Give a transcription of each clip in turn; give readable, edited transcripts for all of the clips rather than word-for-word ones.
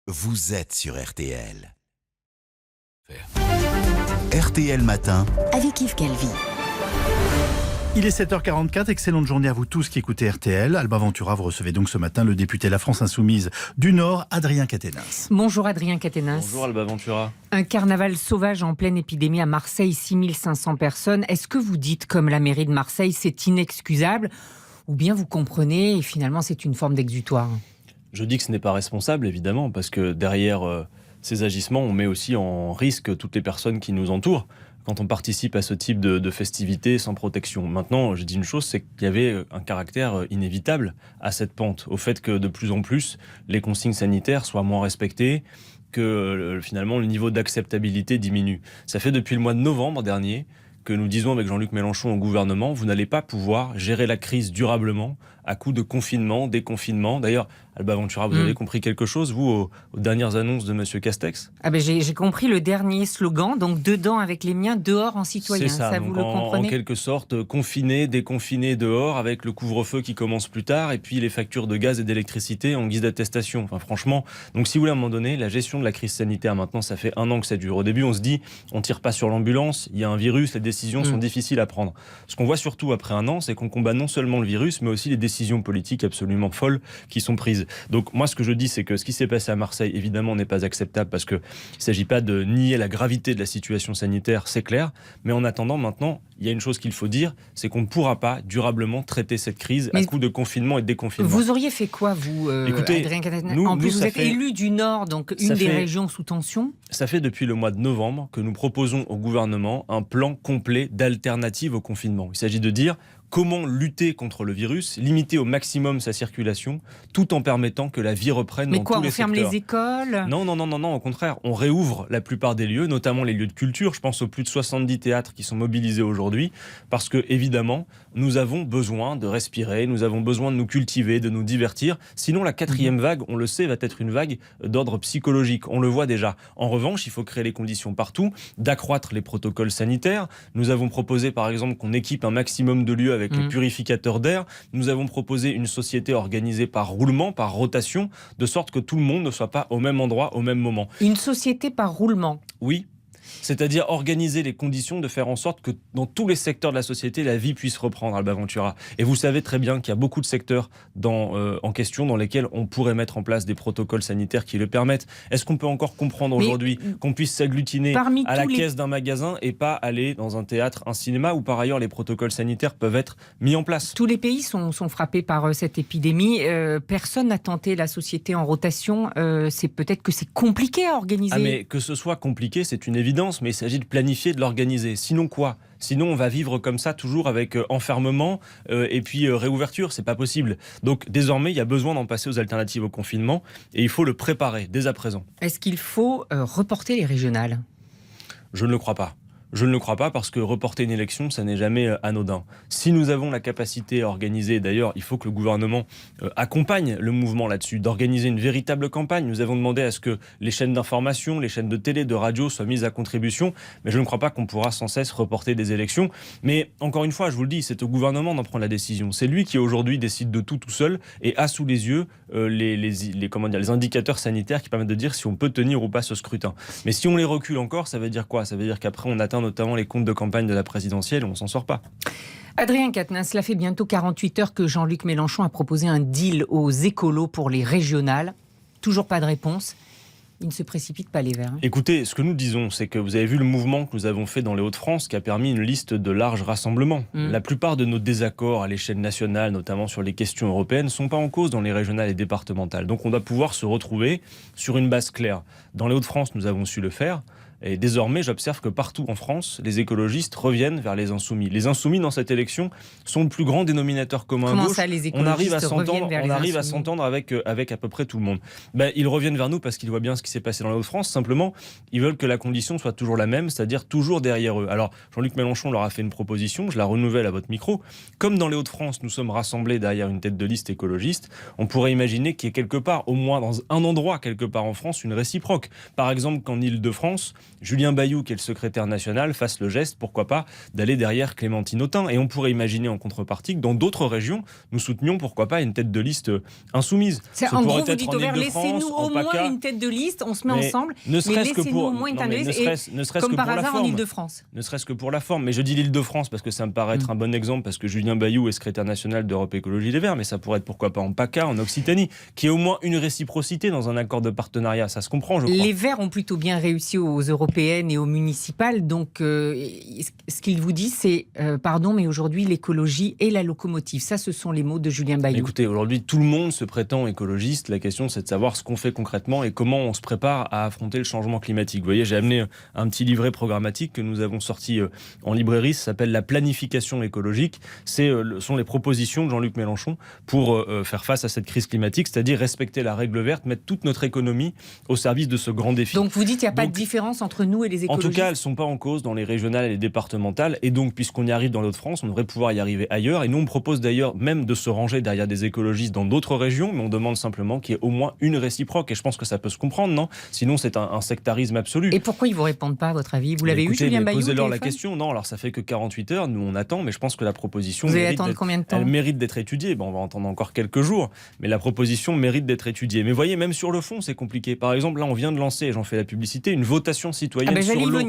Vous êtes sur RTL. RTL Matin. Avec Yves Calvi. Il est 7h44, excellente journée à vous tous qui écoutez RTL. Alba Ventura, vous recevez donc ce matin le député La France Insoumise du Nord, Adrien Quatennens. Bonjour Adrien Quatennens. Bonjour Alba Ventura. Un carnaval sauvage en pleine épidémie à Marseille, 6500 personnes. Est-ce que vous dites, comme la mairie de Marseille, c'est inexcusable? Ou bien vous comprenez et finalement c'est une forme d'exutoire? Je dis que ce n'est pas responsable, évidemment, parce que derrière ces agissements, on met aussi en risque toutes les personnes qui nous entourent quand on participe à ce type de festivités sans protection. Maintenant, je dis une chose, c'est qu'il y avait un caractère inévitable à cette pente, au fait que de plus en plus, les consignes sanitaires soient moins respectées, que finalement le niveau d'acceptabilité diminue. Ça fait depuis le mois de novembre dernier que nous disons avec Jean-Luc Mélenchon au gouvernement, vous n'allez pas pouvoir gérer la crise durablement à coup de confinement, déconfinement. D'ailleurs, Alba Ventura, vous avez compris quelque chose, vous, aux dernières annonces de M. Castex? J'ai compris le dernier slogan, donc dedans avec les miens, dehors en citoyen. C'est ça, vous donc le comprenez? en quelque sorte, confiné, déconfiné dehors, avec le couvre-feu qui commence plus tard, et puis les factures de gaz et d'électricité en guise d'attestation. Enfin, franchement, donc si vous voulez, à un moment donné, la gestion de la crise sanitaire, maintenant, ça fait 1 an que ça dure. Au début, on se dit, on tire pas sur l'ambulance, il y a un virus, les décisions sont difficiles à prendre. Ce qu'on voit surtout après 1 an, c'est qu'on combat non seulement le virus, mais aussi les décisions politiques absolument folles qui sont prises. Donc moi, ce que je dis, c'est que ce qui s'est passé à Marseille, évidemment, n'est pas acceptable parce qu'il ne s'agit pas de nier la gravité de la situation sanitaire, c'est clair. Mais en attendant, maintenant, il y a une chose qu'il faut dire, c'est qu'on ne pourra pas durablement traiter cette crise à coup de confinement et de déconfinement. Vous auriez fait quoi, vous, Écoutez, Adrien Quatennens? nous, en plus, vous êtes fait, élu du Nord, donc une des régions sous tension. Ça fait depuis le mois de novembre que nous proposons au gouvernement un plan complet d'alternative au confinement. Il s'agit de dire comment lutter contre le virus, limiter au maximum sa circulation, tout en permettant que la vie reprenne dans tous les secteurs. Mais quoi, on ferme les écoles? Non, au contraire. On réouvre la plupart des lieux, notamment les lieux de culture. Je pense aux plus de 70 théâtres qui sont mobilisés aujourd'hui, parce que, évidemment, nous avons besoin de respirer, nous avons besoin de nous cultiver, de nous divertir. Sinon, la 4e vague, on le sait, va être une vague d'ordre psychologique. On le voit déjà. En revanche, il faut créer les conditions partout, d'accroître les protocoles sanitaires. Nous avons proposé, par exemple, qu'on équipe un maximum de lieux avec les purificateurs d'air. Nous avons proposé une société organisée par roulement, par rotation, de sorte que tout le monde ne soit pas au même endroit, au même moment. Une société par roulement? Oui. C'est-à-dire organiser les conditions de faire en sorte que dans tous les secteurs de la société, la vie puisse reprendre, Alba Ventura. Et vous savez très bien qu'il y a beaucoup de secteurs en question dans lesquels on pourrait mettre en place des protocoles sanitaires qui le permettent. Est-ce qu'on peut encore comprendre aujourd'hui qu'on puisse s'agglutiner à la caisse d'un magasin et pas aller dans un théâtre, un cinéma, où par ailleurs les protocoles sanitaires peuvent être mis en place? Tous les pays sont frappés par cette épidémie. Personne n'a tenté la société en rotation. C'est peut-être que c'est compliqué à organiser. Ah, mais que ce soit compliqué, c'est une évidence. Mais il s'agit de planifier, de l'organiser. Sinon quoi? Sinon on va vivre comme ça, toujours avec enfermement et puis réouverture. C'est pas possible. Donc désormais, il y a besoin d'en passer aux alternatives au confinement et il faut le préparer dès à présent. Est-ce qu'il faut reporter les régionales? Je ne le crois pas. Je ne le crois pas parce que reporter une élection, ça n'est jamais anodin. Si nous avons la capacité à organiser, d'ailleurs, il faut que le gouvernement accompagne le mouvement là-dessus, d'organiser une véritable campagne. Nous avons demandé à ce que les chaînes d'information, les chaînes de télé, de radio soient mises à contribution, mais je ne crois pas qu'on pourra sans cesse reporter des élections. Mais encore une fois, je vous le dis, c'est au gouvernement d'en prendre la décision. C'est lui qui aujourd'hui décide de tout seul et a sous les yeux les indicateurs sanitaires qui permettent de dire si on peut tenir ou pas ce scrutin. Mais si on les recule encore, ça veut dire quoi? Ça veut dire qu'après on atteint notamment les comptes de campagne de la présidentielle, on ne s'en sort pas. Adrien Quatennens, cela fait bientôt 48 heures que Jean-Luc Mélenchon a proposé un deal aux écolos pour les régionales. Toujours pas de réponse. Il ne se précipite pas les Verts. Écoutez, ce que nous disons, c'est que vous avez vu le mouvement que nous avons fait dans les Hauts-de-France qui a permis une liste de larges rassemblements. La plupart de nos désaccords à l'échelle nationale, notamment sur les questions européennes, ne sont pas en cause dans les régionales et départementales. Donc on doit pouvoir se retrouver sur une base claire. Dans les Hauts-de-France, nous avons su le faire. Et désormais, j'observe que partout en France, les écologistes reviennent vers les insoumis. Les insoumis, dans cette élection, sont le plus grand dénominateur commun à gauche. Comment ça, les écologistes reviennent vers les insoumis ? On arrive à s'entendre avec à peu près tout le monde. Ils reviennent vers nous parce qu'ils voient bien ce qui s'est passé dans les Hauts-de-France. Simplement, ils veulent que la condition soit toujours la même, c'est-à-dire toujours derrière eux. Alors, Jean-Luc Mélenchon leur a fait une proposition, je la renouvelle à votre micro. Comme dans les Hauts-de-France, nous sommes rassemblés derrière une tête de liste écologiste, on pourrait imaginer qu'il y ait quelque part, au moins dans un endroit quelque part en France, une réciproque. Par exemple, qu'en Île-de-France, Julien Bayou, qui est le secrétaire national, fasse le geste, pourquoi pas, d'aller derrière Clémentine Autain. Et on pourrait imaginer en contrepartie que dans d'autres régions, nous soutenions, pourquoi pas, une tête de liste insoumise. En gros, vous dites au vert, laissez-nous au moins une tête de liste, on se met ensemble, mais laissez-nous au moins une tête de liste, comme par hasard en Île-de-France. Ne serait-ce que pour la forme. Mais je dis l'Île-de-France parce que ça me paraît être un bon exemple, parce que Julien Bayou est secrétaire national d'Europe Écologie Les Verts, mais ça pourrait être pourquoi pas en PACA, en Occitanie, qui est au moins une réciprocité dans un accord de partenariat. Ça se comprend, je crois. Les Verts ont plutôt bien réussi aux européennes et aux municipales, donc ce qu'ils vous disent, c'est pardon, mais aujourd'hui l'écologie est la locomotive. Ça, ce sont les mots de Julien Bayou. Écoutez, aujourd'hui tout le monde se prétend écologiste. La question, c'est de savoir ce qu'on fait concrètement et comment on se prépare à affronter le changement climatique. Vous voyez, j'ai amené un petit livret programmatique que nous avons sorti en librairie. Ça s'appelle La planification écologique. Ce sont les propositions de Jean-Luc Mélenchon pour faire face à cette crise climatique, c'est-à-dire respecter la règle verte, mettre toute notre économie au service de ce grand défi. Donc vous dites qu'il n'y a pas de différence entre nous et les écologistes. En tout cas, elles ne sont pas en cause dans les régionales et les départementales. Et donc, puisqu'on y arrive dans l'Hauts-de-France, on devrait pouvoir y arriver ailleurs. Et nous, on propose d'ailleurs même de se ranger derrière des écologistes dans d'autres régions, mais on demande simplement qu'il y ait au moins une réciproque. Et je pense que ça peut se comprendre, non ? Sinon, c'est un sectarisme absolu. Et pourquoi ils ne vous répondent pas, à votre avis ? Vous l'avez eu, Julien Bayou ? Posez-leur la question. Non, alors ça fait que 48 heures. Nous, on attend, mais je pense que la proposition... Vous allez attendre combien de temps ? Elle mérite d'être étudiée. On va entendre encore quelques jours, mais la proposition mérite d'être étudiée. Mais voyez, même sur le fond, c'est compliqué. Par exemple, là, on vient de lancer, et j'en fais la publicité, une votation citoyenne sur l'eau.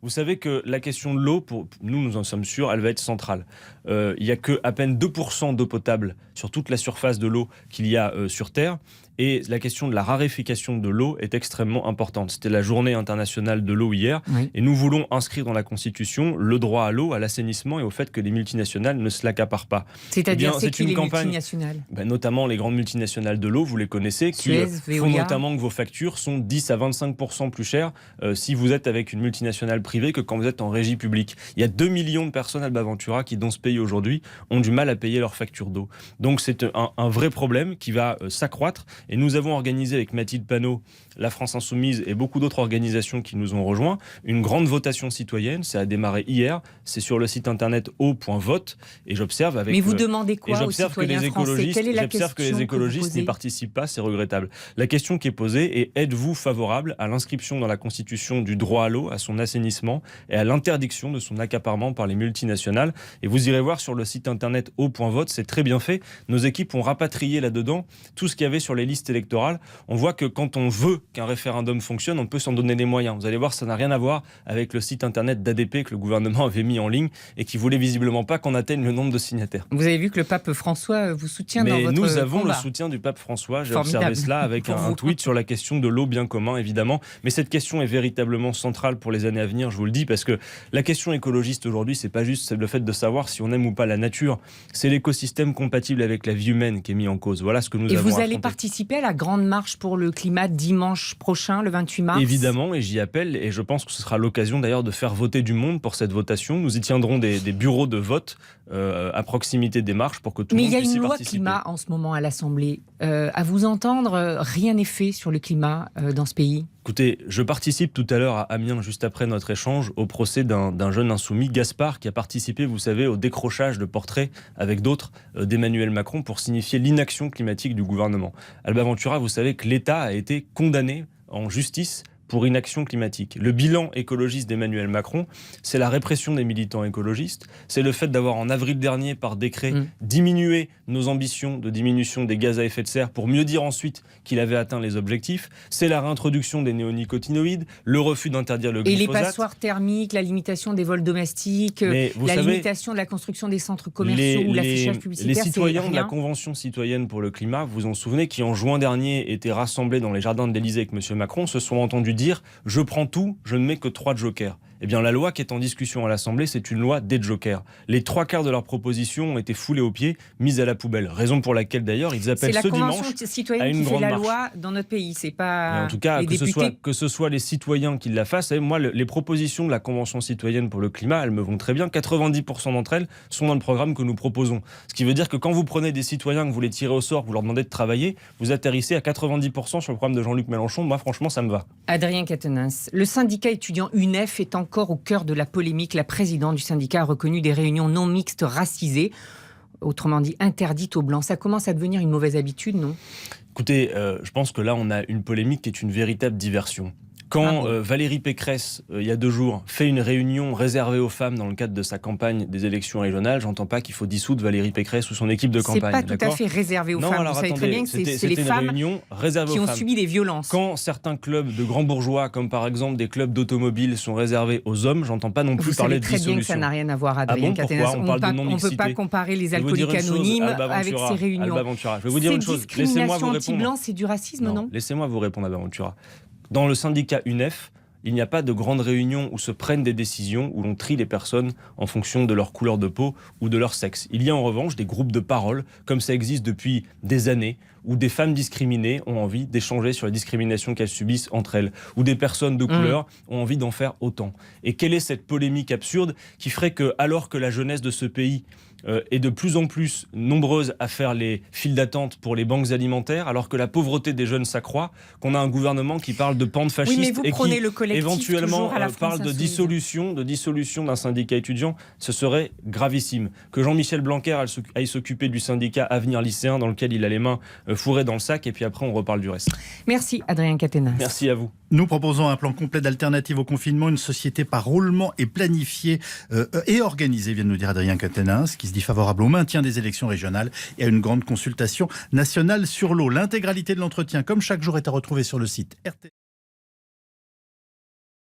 Vous savez que la question de l'eau, pour nous en sommes sûrs, elle va être centrale. Il n'y a qu'à peine 2% d'eau potable sur toute la surface de l'eau qu'il y a sur Terre. Et la question de la raréfaction de l'eau est extrêmement importante. C'était la journée internationale de l'eau hier. Oui. Et nous voulons inscrire dans la Constitution le droit à l'eau, à l'assainissement et au fait que les multinationales ne se l'accaparent pas. C'est-à-dire, c'est qui les multinationales ? Notamment les grandes multinationales de l'eau, vous les connaissez, qui font notamment que vos factures sont 10 à 25% plus chères si vous êtes avec une multinationale privée que quand vous êtes en régie publique. Il y a 2 millions de personnes, Alba Ventura, qui dans ce pays aujourd'hui ont du mal à payer leurs factures d'eau. Donc c'est un vrai problème qui va s'accroître. Et nous avons organisé avec Mathilde Panot, la France Insoumise et beaucoup d'autres organisations qui nous ont rejoints, une grande votation citoyenne. Ça a démarré hier. C'est sur le site internet eau.vote. Et j'observe avec... Mais vous demandez quoi aux citoyens français ? Quelle est la question que les écologistes n'y participent pas. C'est regrettable. La question qui est posée est: êtes-vous favorable à l'inscription dans la Constitution du droit à l'eau, à son assainissement et à l'interdiction de son accaparement par les multinationales ? Et vous irez voir sur le site internet eau.vote. C'est très bien fait. Nos équipes ont rapatrié là-dedans tout ce qu'il y avait sur les listes électorales. On voit que quand on veut qu'un référendum fonctionne, on peut s'en donner les moyens. Vous allez voir, ça n'a rien à voir avec le site internet d'ADP que le gouvernement avait mis en ligne et qui voulait visiblement pas qu'on atteigne le nombre de signataires. Vous avez vu que le pape François vous soutient dans votre combat. Mais nous avons le soutien du pape François. J'ai observé cela avec un tweet sur la question de l'eau bien commun, évidemment. Mais cette question est véritablement centrale pour les années à venir, je vous le dis, parce que la question écologiste aujourd'hui, c'est pas juste le fait de savoir si on aime ou pas la nature. C'est l'écosystème compatible avec la vie humaine qui est mis en cause. Voilà ce que nous avons affronté. Et vous allez participer à la grande marche pour le climat dimanche prochain, le 28 mars. Évidemment, et j'y appelle, et je pense que ce sera l'occasion d'ailleurs de faire voter du monde pour cette votation. Nous y tiendrons des bureaux de vote à proximité des marches pour que tout le monde puisse y participer. Mais il y a une loi climat en ce moment à l'Assemblée. À vous entendre, rien n'est fait sur le climat dans ce pays. Écoutez, je participe tout à l'heure à Amiens, juste après notre échange, au procès d'un jeune insoumis, Gaspard, qui a participé, vous savez, au décrochage de portraits avec d'autres d'Emmanuel Macron pour signifier l'inaction climatique du gouvernement. Alba Ventura, vous savez que l'État a été condamné en justice pour inaction climatique. Le bilan écologiste d'Emmanuel Macron, c'est la répression des militants écologistes, c'est le fait d'avoir en avril dernier, par décret, diminué nos ambitions de diminution des gaz à effet de serre pour mieux dire ensuite qu'il avait atteint les objectifs, c'est la réintroduction des néonicotinoïdes, le refus d'interdire le glyphosate. Et les passoires thermiques, la limitation des vols domestiques, limitation de la construction des centres commerciaux ou l'affichage publicitaire. Les citoyens de la Convention citoyenne pour le climat, vous vous en souvenez, qui en juin dernier étaient rassemblés dans les jardins de l'Élysée avec M. Macron, se sont entendus dire « je prends tout, je ne mets que 3 jokers ». Eh bien, la loi qui est en discussion à l'Assemblée, c'est une loi des jokers. Les 3/4 de leurs propositions ont été foulées aux pieds, mises à la poubelle. Raison pour laquelle, d'ailleurs, ils appellent ce dimanche à une grande marche. C'est la Convention citoyenne qui fait la loi dans notre pays, c'est pas en tout cas, les députés. Que ce soit les citoyens qui la fassent. Moi, les propositions de la Convention citoyenne pour le climat, elles me vont très bien. 90% d'entre elles sont dans le programme que nous proposons. Ce qui veut dire que quand vous prenez des citoyens, que vous les tirez au sort, que vous leur demandez de travailler, vous atterrissez à 90% sur le programme de Jean-Luc Mélenchon. Moi, franchement, ça me va. Adrien Quatennens, le syndicat étudiant UNEF est encore au cœur de la polémique. La présidente du syndicat a reconnu des réunions non mixtes racisées, autrement dit interdites aux Blancs. Ça commence à devenir une mauvaise habitude, non ? Écoutez, je pense que là, on a une polémique qui est une véritable diversion. Quand Valérie Pécresse, il y a 2 jours, fait une réunion réservée aux femmes dans le cadre de sa campagne des élections régionales, j'entends pas qu'il faut dissoudre Valérie Pécresse ou son équipe de campagne. C'est pas tout à fait réservé aux femmes. Vous savez très bien que c'est les femmes qui ont subi des violences. Quand certains clubs de grands bourgeois, comme par exemple des clubs d'automobiles, sont réservés aux hommes, j'entends pas non plus parler de dissolution. Vous savez très bien que ça n'a rien à voir, Adrien Quatennens. On ne peut pas comparer les alcooliques anonymes avec ces réunions. Alba Ventura, je vais vous dire une chose. Cette discrimination anti-blanc, c'est du racisme, non? Laissez-moi vous répondre, Alba Ventura. Dans le syndicat UNEF, il n'y a pas de grandes réunions où se prennent des décisions, où l'on trie les personnes en fonction de leur couleur de peau ou de leur sexe. Il y a en revanche des groupes de parole, comme ça existe depuis des années, où des femmes discriminées ont envie d'échanger sur les discriminations qu'elles subissent entre elles, où des personnes de couleur ont envie d'en faire autant. Et quelle est cette polémique absurde qui ferait que, alors que la jeunesse de ce pays est de plus en plus nombreuse à faire les files d'attente pour les banques alimentaires, alors que la pauvreté des jeunes s'accroît, qu'on a un gouvernement qui parle de pente fasciste et qui éventuellement parle de dissolution d'un syndicat étudiant, ce serait gravissime. Que Jean-Michel Blanquer aille s'occuper du syndicat Avenir lycéen dans lequel il a les mains fourrées dans le sac, et puis après on reparle du reste. Merci Adrien Quatennens. Merci à vous. Nous proposons un plan complet d'alternative au confinement, une société par roulement et planifiée et organisée, vient de nous dire Adrien Quatennens, qui se dit favorable au maintien des élections régionales et à une grande consultation nationale sur l'eau. L'intégralité de l'entretien, comme chaque jour, est à retrouver sur le site RT.